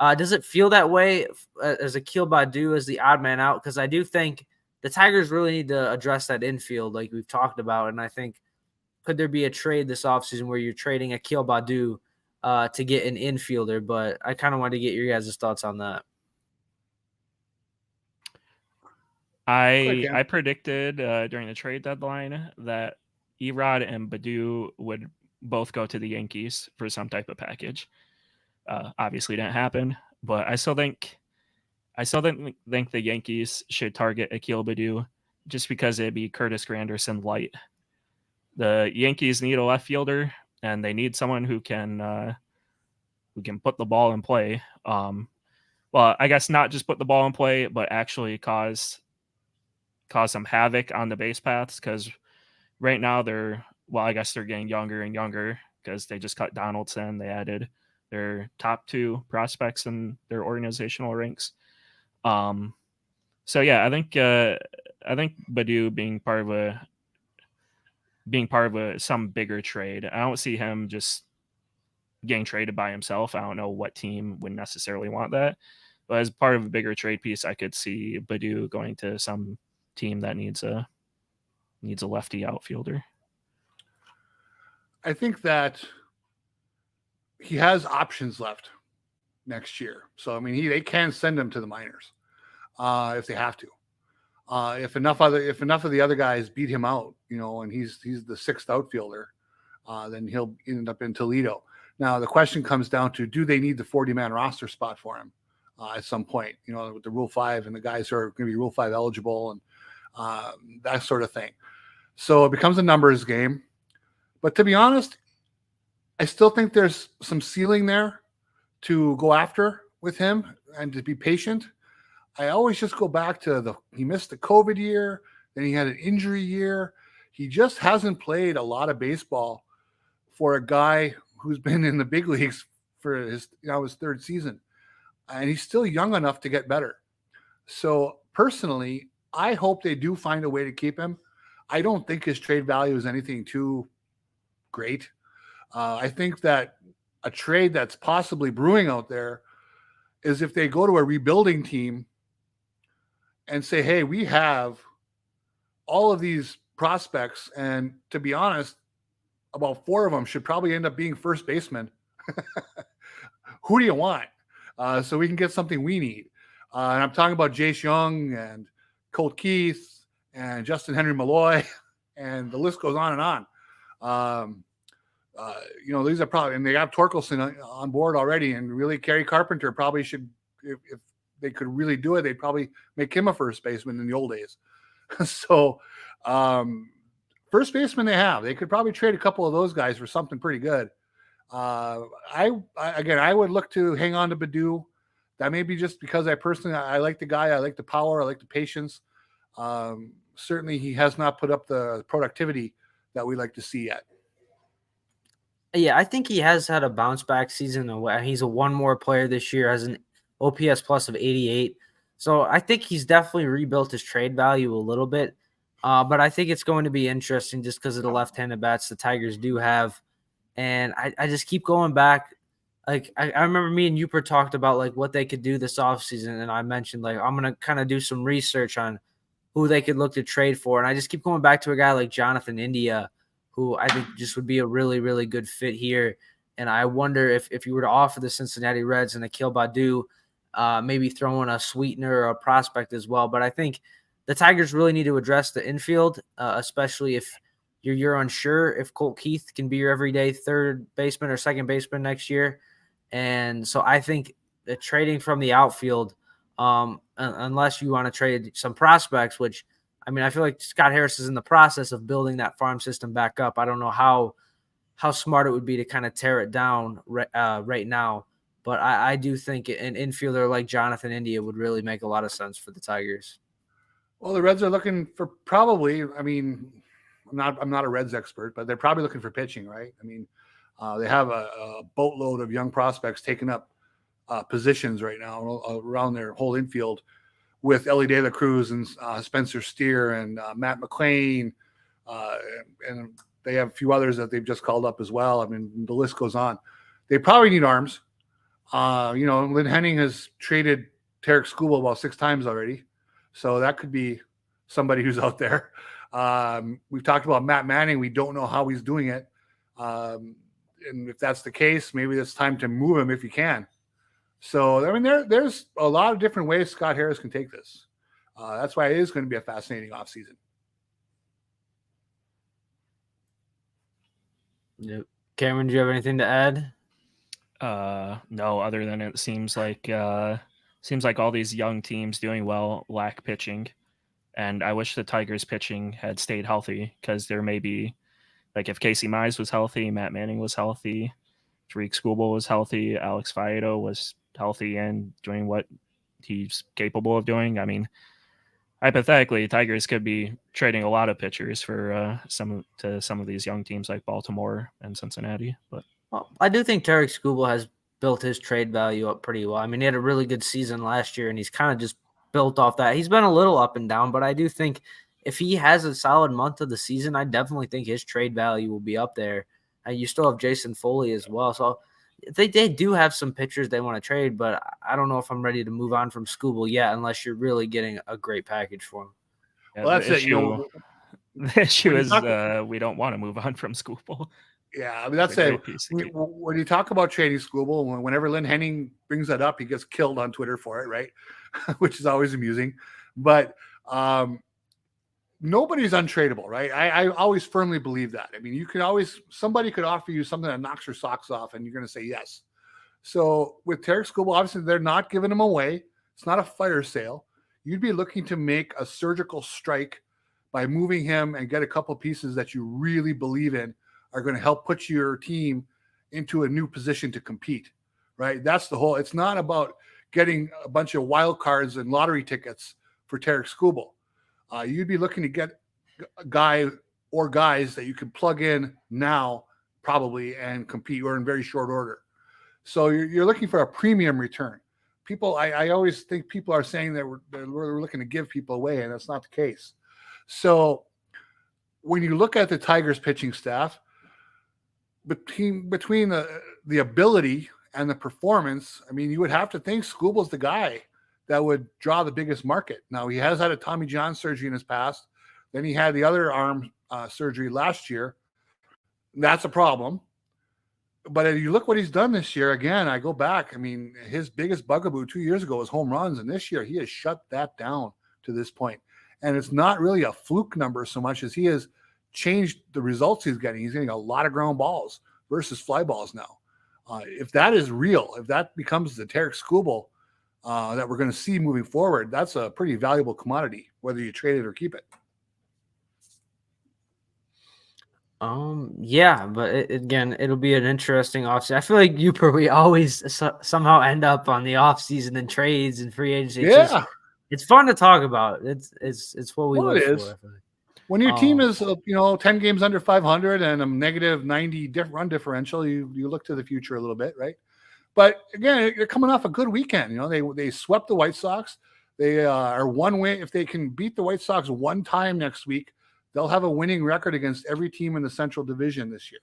[SPEAKER 3] Does it feel that way as Akil Baddoo as the odd man out? Because I do think the Tigers really need to address that infield like we've talked about. And I think, could there be a trade this offseason where you're trading Akil Baddoo to get an infielder? But I kind of wanted to get your guys' thoughts on that.
[SPEAKER 2] I predicted during the trade deadline that Erod and Baddoo would both go to the Yankees for some type of package. Obviously didn't happen, but I still think the Yankees should target Akil Baddoo just because it'd be Curtis Granderson light. The Yankees need a left fielder, and they need someone who can put the ball in play. Well, I guess not just put the ball in play, but actually cause some havoc on the base paths, because right now I guess they're getting younger and younger because they just cut Donaldson. They added their top 2 prospects in their organizational ranks. So yeah, I think Baddoo being part of some bigger trade. I don't see him just getting traded by himself. I don't know what team would necessarily want that, but as part of a bigger trade piece, I could see Baddoo going to some team that needs a lefty outfielder.
[SPEAKER 1] I think that he has options left next year. So I mean, they can send him to the minors if they have to. If enough of the other guys beat him out, and he's the 6th outfielder, then he'll end up in Toledo. Now the question comes down to, do they need the 40-man roster spot for him at some point? With the Rule 5 and the guys who are going to be Rule 5 eligible and that sort of thing. So it becomes a numbers game. But to be honest, I still think there's some ceiling there to go after with him and to be patient. I always just go back to he missed the COVID year, then he had an injury year. He just hasn't played a lot of baseball for a guy who's been in the big leagues for his 3rd season. And he's still young enough to get better. So personally, I hope they do find a way to keep him. I don't think his trade value is anything too great. I think that a trade that's possibly brewing out there is if they go to a rebuilding team and say, hey, we have all of these prospects, and to be honest, about 4 of them should probably end up being first basemen. Who do you want? So we can get something we need. And I'm talking about Jace Young and Colt Keith and Justin Henry Malloy, and the list goes on and on. These are probably, and they have Torkelson on board already, and really Kerry Carpenter probably should, if they could really do it, they'd probably make him a first baseman in the old days. So first baseman they could probably trade a couple of those guys for something pretty good. I would look to hang on to Baddoo. That may be just because I like the guy. I like the power. I like the patience. Certainly he has not put up the productivity that we like to see yet.
[SPEAKER 3] Yeah, I think he has had a bounce back season. He's a one more player this year, has an OPS plus of 88. So I think he's definitely rebuilt his trade value a little bit. But I think it's going to be interesting just because of the left-handed bats the Tigers do have. And I just keep going back. Like I remember me and Uper talked about like what they could do this offseason. And I mentioned like I'm gonna kind of do some research on who they could look to trade for. And I just keep going back to a guy like Jonathan India, who I think just would be a really, really good fit here. And I wonder if you were to offer the Cincinnati Reds and Akil Baddoo, maybe throw in a sweetener or a prospect as well. But I think the Tigers really need to address the infield, especially if you're unsure if Colt Keith can be your everyday third baseman or second baseman next year. And so I think that trading from the outfield, unless you want to trade some prospects, which I mean, I feel like Scott Harris is in the process of building that farm system back up. I don't know how smart it would be to kind of tear it down right now. But I do think an infielder like Jonathan India would really make a lot of sense for the Tigers.
[SPEAKER 1] Well, the Reds are looking for probably, I mean, I'm not a Reds expert, but they're probably looking for pitching, right? I mean, they have a boatload of young prospects taking up positions right now around their whole infield with Ellie De La Cruz and Spencer Steer and Matt McLean. And they have a few others that they've just called up as well. I mean, the list goes on. They probably need arms. Lynn Henning has traded Tarek Skubal about 6 times already. So that could be somebody who's out there. We've talked about Matt Manning. We don't know how he's doing it. And if that's the case, maybe it's time to move him if you can. So, I mean, there's a lot of different ways Scott Harris can take this. That's why it is going to be a fascinating offseason.
[SPEAKER 3] Yep. Cameron, do you have anything to add?
[SPEAKER 2] No, other than it seems like all these young teams doing well lack pitching. And I wish the Tigers pitching had stayed healthy because there may be, like if Casey Mize was healthy, Matt Manning was healthy, Tariq Skubal was healthy, Alex Faedo was healthy and doing what he's capable of doing. I mean, hypothetically, Tigers could be trading a lot of pitchers for some of these young teams like Baltimore and Cincinnati. But
[SPEAKER 3] I do think Tarek Skubal has built his trade value up pretty well. I mean, he had a really good season last year, and he's kind of just built off that. He's been a little up and down, but I do think if he has a solid month of the season, I definitely think his trade value will be up there. And you still have Jason Foley as well. So they do have some pitchers they want to trade, but I don't know if I'm ready to move on from Skubal yet unless you're really getting a great package for him.
[SPEAKER 2] Yeah, well, that's the issue. The issue is we don't want to move on from Skubal.
[SPEAKER 1] Yeah, I mean, that's it. When you talk about trading Skubal, whenever Lynn Henning brings that up, he gets killed on Twitter for it, right? Which is always amusing. But nobody's untradeable, right? I always firmly believe that. I mean, somebody could offer you something that knocks your socks off, and you're going to say yes. So with Tarek Skubal, obviously they're not giving him away. It's not a fire sale. You'd be looking to make a surgical strike by moving him and get a couple pieces that you really believe in are going to help put your team into a new position to compete, right? That's the whole. It's not about getting a bunch of wild cards and lottery tickets for Tarek Skubal. You'd be looking to get a guy or guys that you can plug in now probably and compete or in very short order. So you're looking for a premium return. People, I always think people are saying that we're looking to give people away, and that's not the case. So when you look at the Tigers pitching staff, between the ability and the performance, I mean, you would have to think Skubal's the guy that would draw the biggest market. Now, he has had a Tommy John surgery in his past. Then he had the other arm surgery last year. That's a problem. But if you look what he's done this year, again, I go back. I mean, his biggest bugaboo 2 years ago was home runs. And this year he has shut that down to this point. And it's not really a fluke number so much as he has changed the results he's getting. He's getting a lot of ground balls versus fly balls now. If that is real, if that becomes the Tarek Skubal that we're going to see moving forward, that's a pretty valuable commodity, whether you trade it or keep it.
[SPEAKER 3] Yeah, but again, it'll be an interesting offseason. I feel like we always somehow end up on the offseason and trades and free agency. It's fun to talk about. It's what we live for.
[SPEAKER 1] When your team is 10 games under 500 and a negative 90 run differential, you look to the future a little bit, right? But again, you're coming off a good weekend. They swept the White Sox. They are one win. If they can beat the White Sox one time next week, they'll have a winning record against every team in the Central Division this year,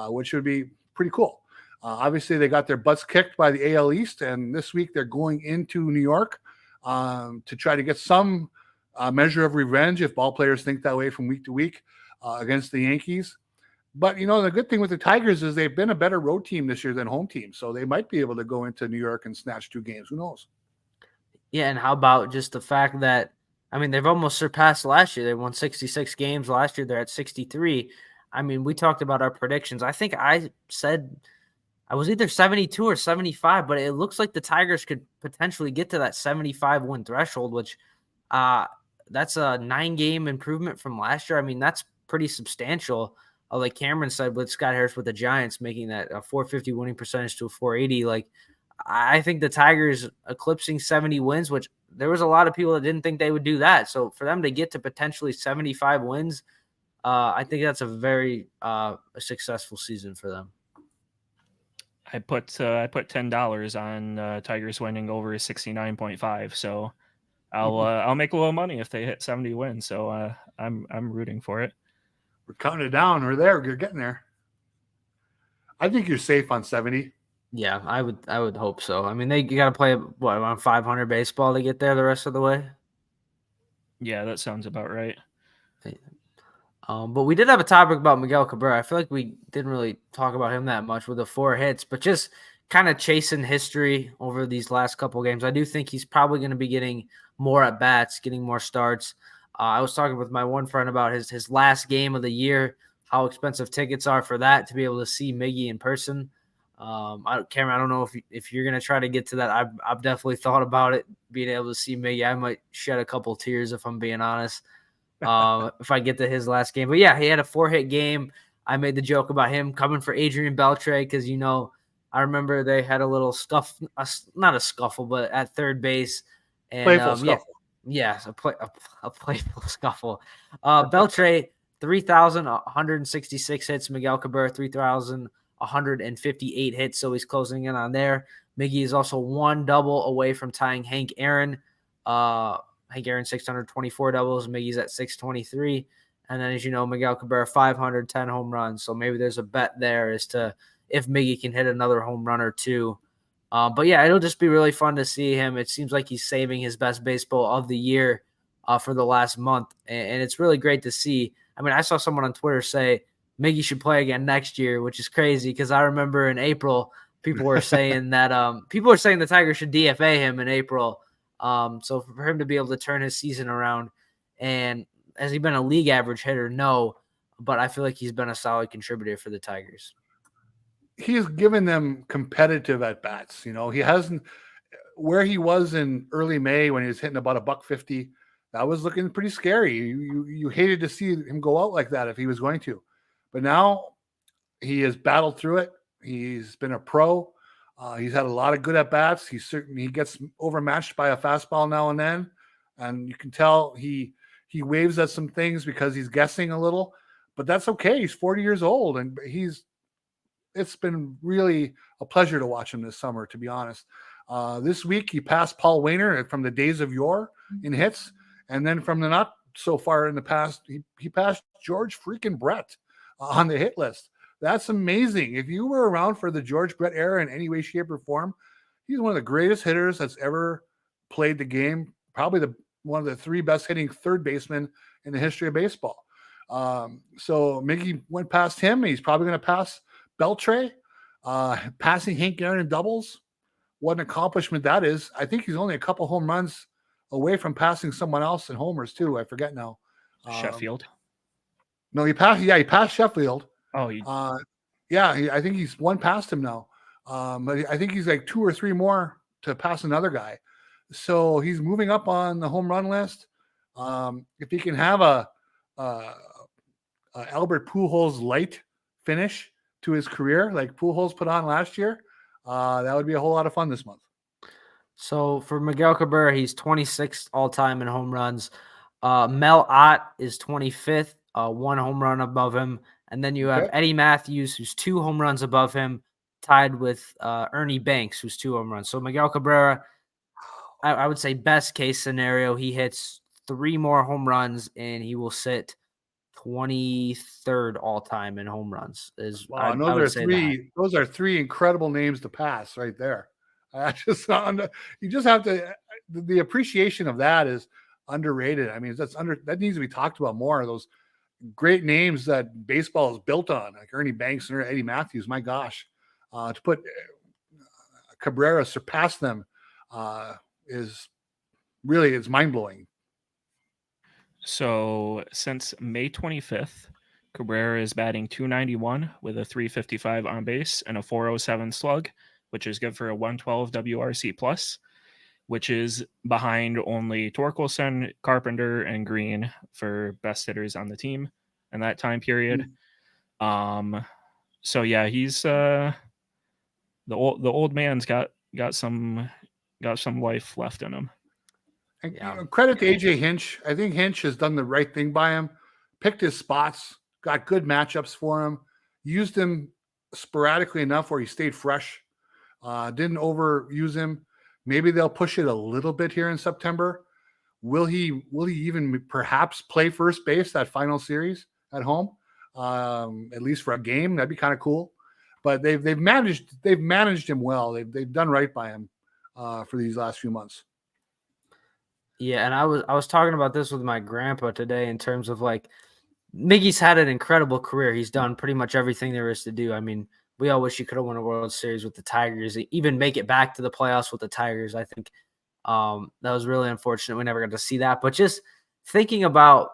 [SPEAKER 1] which would be pretty cool. Obviously, they got their butts kicked by the AL East, and this week they're going into New York to try to get some measure of revenge, if ball players think that way, from week to week against the Yankees. But, the good thing with the Tigers is they've been a better road team this year than home team, so they might be able to go into New York and snatch 2 games. Who knows?
[SPEAKER 3] Yeah, and how about just the fact that, they've almost surpassed last year. They won 66 games last year. They're at 63. We talked about our predictions. I think I said I was either 72 or 75, but it looks like the Tigers could potentially get to that 75 win threshold, which that's a 9-game improvement from last year. That's pretty substantial. Like Cameron said, with Scott Harris with the Giants making that a 450 winning percentage to a 480, like I think the Tigers eclipsing 70 wins, which there was a lot of people that didn't think they would do that. So for them to get to potentially 75 wins, I think that's a very successful season for them.
[SPEAKER 2] I put $10 on Tigers winning over 69.5. So I'll make a little money if they hit 70 wins. So I'm rooting for it.
[SPEAKER 1] We're counting it down. We're there. You're getting there. I think you're safe on 70.
[SPEAKER 3] Yeah, I would hope so. They got to play around 500 baseball to get there the rest of the way.
[SPEAKER 2] Yeah, that sounds about right.
[SPEAKER 3] But we did have a topic about Miguel Cabrera. I feel like we didn't really talk about him that much with the 4 hits, but just kind of chasing history over these last couple games. I do think he's probably going to be getting more at bats, getting more starts. I was talking with my one friend about his last game of the year, how expensive tickets are for that, to be able to see Miggy in person. Cameron, I don't know if you're going to try to get to that. I've definitely thought about it, being able to see Miggy. I might shed a couple tears if I'm being honest. If I get to his last game. But yeah, he had a 4-hit game. I made the joke about him coming for Adrian Beltre because, I remember they had a little not a scuffle, but at third base. And,
[SPEAKER 1] playful scuffle.
[SPEAKER 3] Yeah, a playful scuffle. Beltre, 3,166 hits. Miguel Cabrera, 3,158 hits, so he's closing in on there. Miggy is also 1 double away from tying Hank Aaron. Hank Aaron 624 doubles, Miggy's at 623. And then, as you know, Miguel Cabrera 510 home runs. So maybe there's a bet there as to if Miggy can hit another home run or 2. But yeah, it'll just be really fun to see him. It seems like he's saving his best baseball of the year for the last month. And it's really great to see. I saw someone on Twitter say Miggy should play again next year, which is crazy because I remember in April, people were saying that the Tigers should DFA him in April. So for him to be able to turn his season around, and has he been a league average hitter? No, but I feel like he's been a solid contributor for the Tigers.
[SPEAKER 1] He's given them competitive at bats. He hasn't, where he was in early May when he was hitting about $150. That was looking pretty scary. You hated to see him go out like that if he was going to, but now he has battled through it. He's been a pro. He's had a lot of good at bats. He gets overmatched by a fastball now and then, and you can tell he waves at some things because he's guessing a little, but that's okay. He's 40 years old, and it's been really a pleasure to watch him this summer, to be honest. This week he passed Paul Wainer from the days of yore in hits, and then from the not so far in the past, he passed George freaking Brett on the hit list. That's amazing. If you were around for the George Brett era in any way, shape, or form, he's one of the greatest hitters that's ever played the game. Probably one of the 3 best hitting third basemen in the history of baseball. So Miggy went past him. He's probably going to pass Beltre. Passing Hank Aaron in doubles. What an accomplishment that is. I think he's only a couple home runs away from passing someone else in homers too. I forget now.
[SPEAKER 2] Sheffield.
[SPEAKER 1] No, he passed Sheffield.
[SPEAKER 2] Oh,
[SPEAKER 1] I think he's 1 past him now. But I think he's like 2 or 3 more to pass another guy. So he's moving up on the home run list. If he can have a Albert Pujols light finish to his career, like Pujols put on last year, that would be a whole lot of fun this month.
[SPEAKER 3] So for Miguel Cabrera, he's 26th all-time in home runs. Mel Ott is 25th, 1 home run above him. And then you have Eddie Matthews, who's 2 home runs above him, tied with Ernie Banks, who's 2 home runs. So Miguel Cabrera, I would say best case scenario, he hits 3 more home runs and he will sit 23rd all time in home runs.
[SPEAKER 1] Wow, and
[SPEAKER 3] I would say that.
[SPEAKER 1] those are three incredible names to pass right there. I just you just have to the appreciation of that is underrated. I mean, that needs to be talked about more. Those great names that baseball is built on, like Ernie Banks and Eddie Matthews. My gosh, to put Cabrera surpass them is mind blowing.
[SPEAKER 2] So since May 25th, Cabrera is batting .291 with a .355 on base and a .407 slug, which is good for a 112 WRC plus, which is behind only Torkelson, Carpenter, and Greene for best hitters on the team in that time period. So yeah, he's the old man's got some life left in him.
[SPEAKER 1] And, credit to AJ Hinch. I think Hinch has done the right thing by him, picked his spots, got good matchups for him, used him sporadically enough where he stayed fresh, didn't overuse him. Maybe they'll push it a little bit here in September. Will he even perhaps play first base that final series at home, at least for a game? That'd be kind of cool. But they've managed him well. They've done right by him for these last few months.
[SPEAKER 3] Yeah, and I was talking about this with my grandpa today in terms of like Miggy's had an incredible career. He's done pretty much everything there is to do. I mean, we all wish he could have won a World Series with the Tigers, even make it back to the playoffs with the Tigers. I think that was really unfortunate. We never got to see that. But just thinking about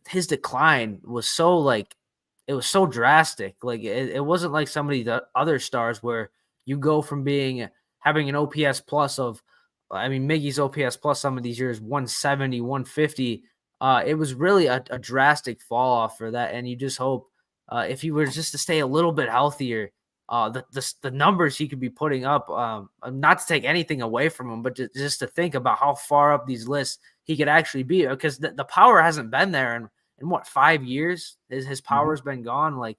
[SPEAKER 3] his decline was it was so drastic. Like it wasn't like the other stars where you go from having an OPS plus of, I mean, Miggy's OPS plus some of these years, 170, 150. It was really a drastic fall off for that. And you just hope if he were just to stay a little bit healthier, the numbers he could be putting up, not to take anything away from him, but just to think about how far up these lists he could actually be, because the power hasn't been there in what, 5 years? His power's been gone. Like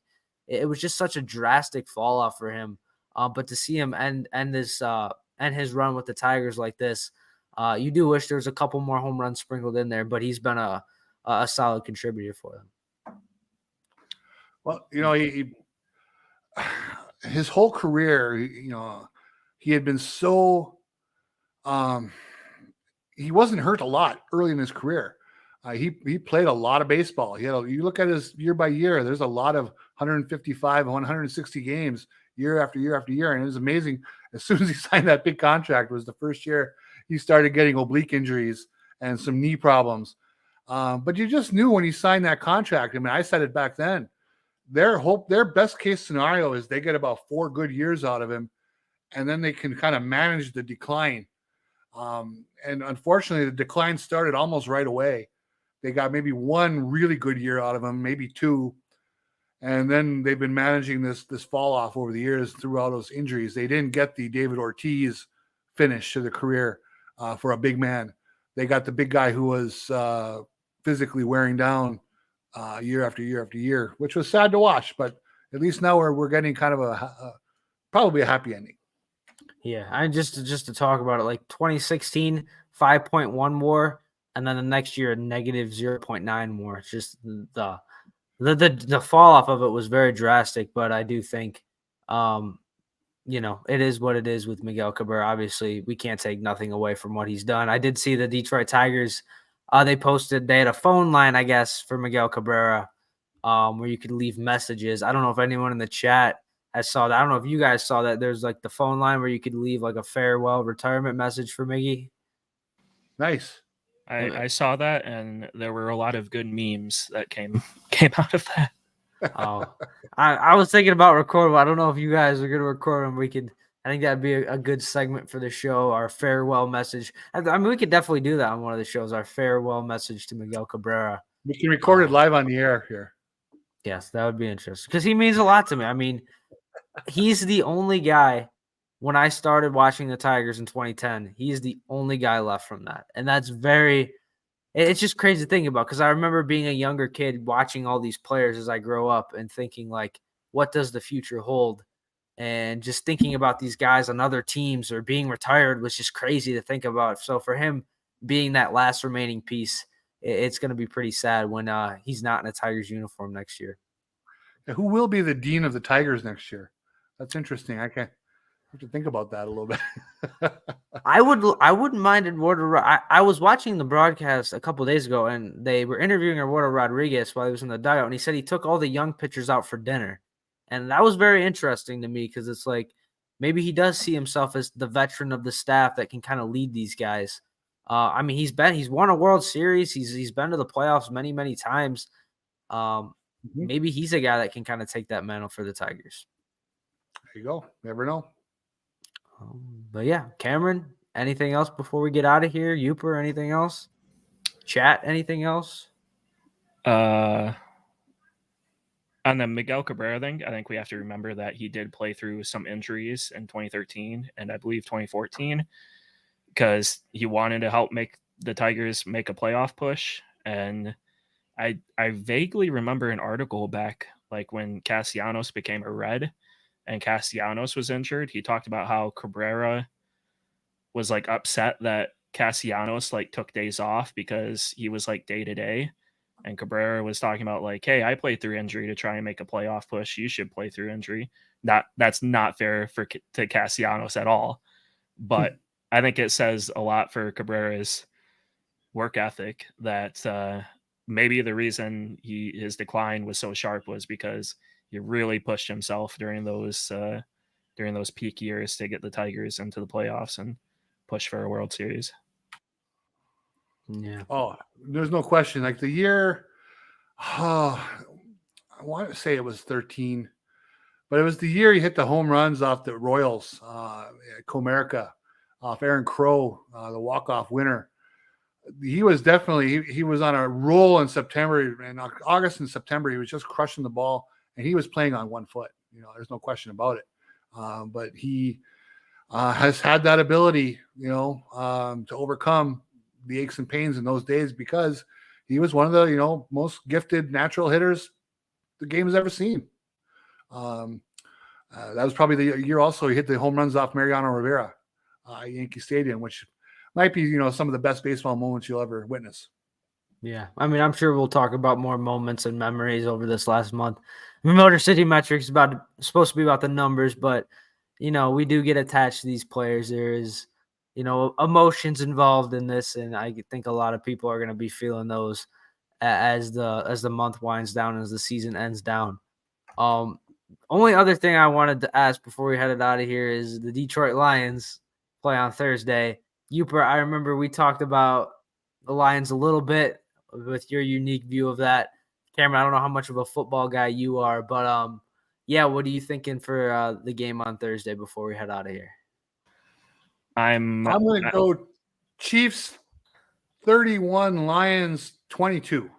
[SPEAKER 3] it was just such a drastic fall off for him. But to see him end his run with the Tigers like this, you do wish there was a couple more home runs sprinkled in there, but he's been a solid contributor for them.
[SPEAKER 1] Well, his whole career, he had been so he wasn't hurt a lot early in his career. He played a lot of baseball. You look at his year by year, there's a lot of 155, 160 games year after year after year. And it was amazing. As soon as he signed that big contract, was the first year he started getting oblique injuries and some knee problems. But you just knew when he signed that contract. I mean, I said it back then. Their best case scenario is they get about 4 good years out of him, and then they can kind of manage the decline. And unfortunately, the decline started almost right away. They got maybe 1 really good year out of him, maybe 2. And then they've been managing this fall off over the years through all those injuries. They didn't get the David Ortiz finish to the career for a big man. They got the big guy who was physically wearing down year after year after year, which was sad to watch. But at least now we're getting kind of probably a happy ending.
[SPEAKER 3] Yeah, I just to talk about it, like 2016, 5.1 WAR, and then the next year negative 0.9 WAR. It's just the fall off of it was very drastic, but I do think, it is what it is with Miguel Cabrera. Obviously, we can't take nothing away from what he's done. I did see the Detroit Tigers. They had a phone line, I guess, for Miguel Cabrera, where you could leave messages. I don't know if anyone in the chat has saw that. I don't know if you guys saw that. There's like the phone line where you could leave like a farewell retirement message for Miggy.
[SPEAKER 1] Nice.
[SPEAKER 2] I saw that, and there were a lot of good memes that came out of that.
[SPEAKER 3] Oh, I was thinking about recording. I don't know if you guys are going to record them. I think that'd be a good segment for the show, our farewell message. I mean, we could definitely do that on one of the shows, our farewell message to Miguel Cabrera.
[SPEAKER 1] We can record it live on the air here.
[SPEAKER 3] Yes, that would be interesting because he means a lot to me. I mean, he's the only guy. When I started watching the Tigers in 2010, he's the only guy left from that. And that's it's just crazy to think about, because I remember being a younger kid watching all these players as I grow up and thinking, like, what does the future hold? And just thinking about these guys on other teams or being retired was just crazy to think about. So for him being that last remaining piece, it's going to be pretty sad when he's not in a Tigers uniform next year.
[SPEAKER 1] Who will be the dean of the Tigers next year? That's interesting. I have to think about that a little bit.
[SPEAKER 3] I wouldn't mind Eduardo. I was watching the broadcast a couple of days ago, and they were interviewing Eduardo Rodriguez while he was in the dugout, and he said he took all the young pitchers out for dinner, and that was very interesting to me because it's like maybe he does see himself as the veteran of the staff that can kind of lead these guys. I mean, he's won a World Series. He's been to the playoffs many times. Maybe he's a guy that can kind of take that mantle for the Tigers.
[SPEAKER 1] There you go. Never know.
[SPEAKER 3] But yeah, Cameron, anything else before we get out of here? Uper, anything else? Chat, anything else?
[SPEAKER 2] On the Miguel Cabrera thing, I think we have to remember that he did play through some injuries in 2013 and I believe 2014 because he wanted to help make the Tigers make a playoff push. And I vaguely remember an article back like when Castellanos became a Red and Castellanos was injured. He talked about how Cabrera was like upset that Castellanos like took days off because he was like day to day. And Cabrera was talking about like, hey, I played through injury to try and make a playoff push. You should play through injury. That's not fair to Castellanos at all. But I think it says a lot for Cabrera's work ethic that maybe the reason his decline was so sharp was because he really pushed himself during those peak years to get the Tigers into the playoffs and push for a World Series.
[SPEAKER 3] Yeah.
[SPEAKER 1] Oh, there's no question. Like the year, I want to say it was 13, but it was the year he hit the home runs off the Royals, Comerica, off Aaron Crow, the walk-off winner. He was definitely he was on a roll in September and August and September. He was just crushing the ball, and he was playing on one foot. There's no question about it. But he has had that ability, to overcome the aches and pains in those days because he was one of the most gifted natural hitters the game has ever seen. That was probably the year also he hit the home runs off Mariano Rivera at Yankee Stadium, which might be some of the best baseball moments you'll ever witness.
[SPEAKER 3] Yeah, I mean, I'm sure we'll talk about more moments and memories over this last month. Motor City Metrics supposed to be about the numbers, but we do get attached to these players. There is emotions involved in this, and I think a lot of people are going to be feeling those as the month winds down, as the season ends down. Only other thing I wanted to ask before we headed out of here is the Detroit Lions play on Thursday. Uper, I remember we talked about the Lions a little bit with your unique view of that. Cameron, I don't know how much of a football guy you are, but yeah, what are you thinking for the game on Thursday before we head out of here?
[SPEAKER 1] I'm going to go Chiefs 31, Lions 22.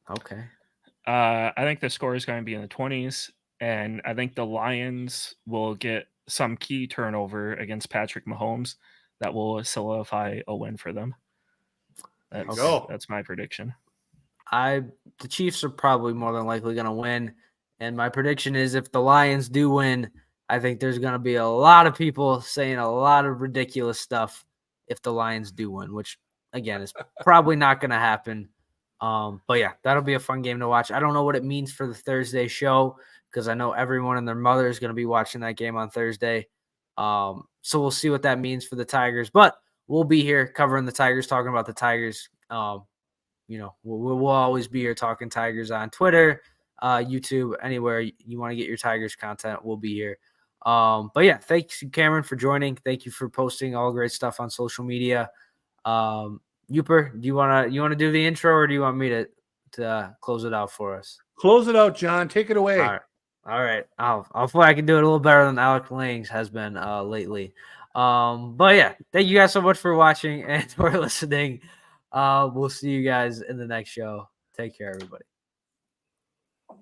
[SPEAKER 3] Okay.
[SPEAKER 2] I think the score is going to be in the 20s, and I think the Lions will get some key turnover against Patrick Mahomes that will solidify a win for them. That's my prediction.
[SPEAKER 3] The Chiefs are probably more than likely going to win, and my prediction is if the Lions do win, I think there's going to be a lot of people saying a lot of ridiculous stuff if the Lions do win, which, again, is probably not going to happen. But, yeah, that'll be a fun game to watch. I don't know what it means for the Thursday show because I know everyone and their mother is going to be watching that game on Thursday. So we'll see what that means for the Tigers. But we'll be here covering the Tigers, talking about the Tigers. We'll always be here talking Tigers on Twitter, YouTube, anywhere you want to get your Tigers content, we'll be here. But yeah, thanks Cameron for joining. Thank you for posting all great stuff on social media. Uper, do you want to do the intro or do you want me to close it out for us?
[SPEAKER 1] Close it out, John. Take it away.
[SPEAKER 3] All right. Hopefully I can do it a little better than Alec Langs has been lately. But yeah, thank you guys so much for watching and for listening. We'll see you guys in the next show. Take care, everybody.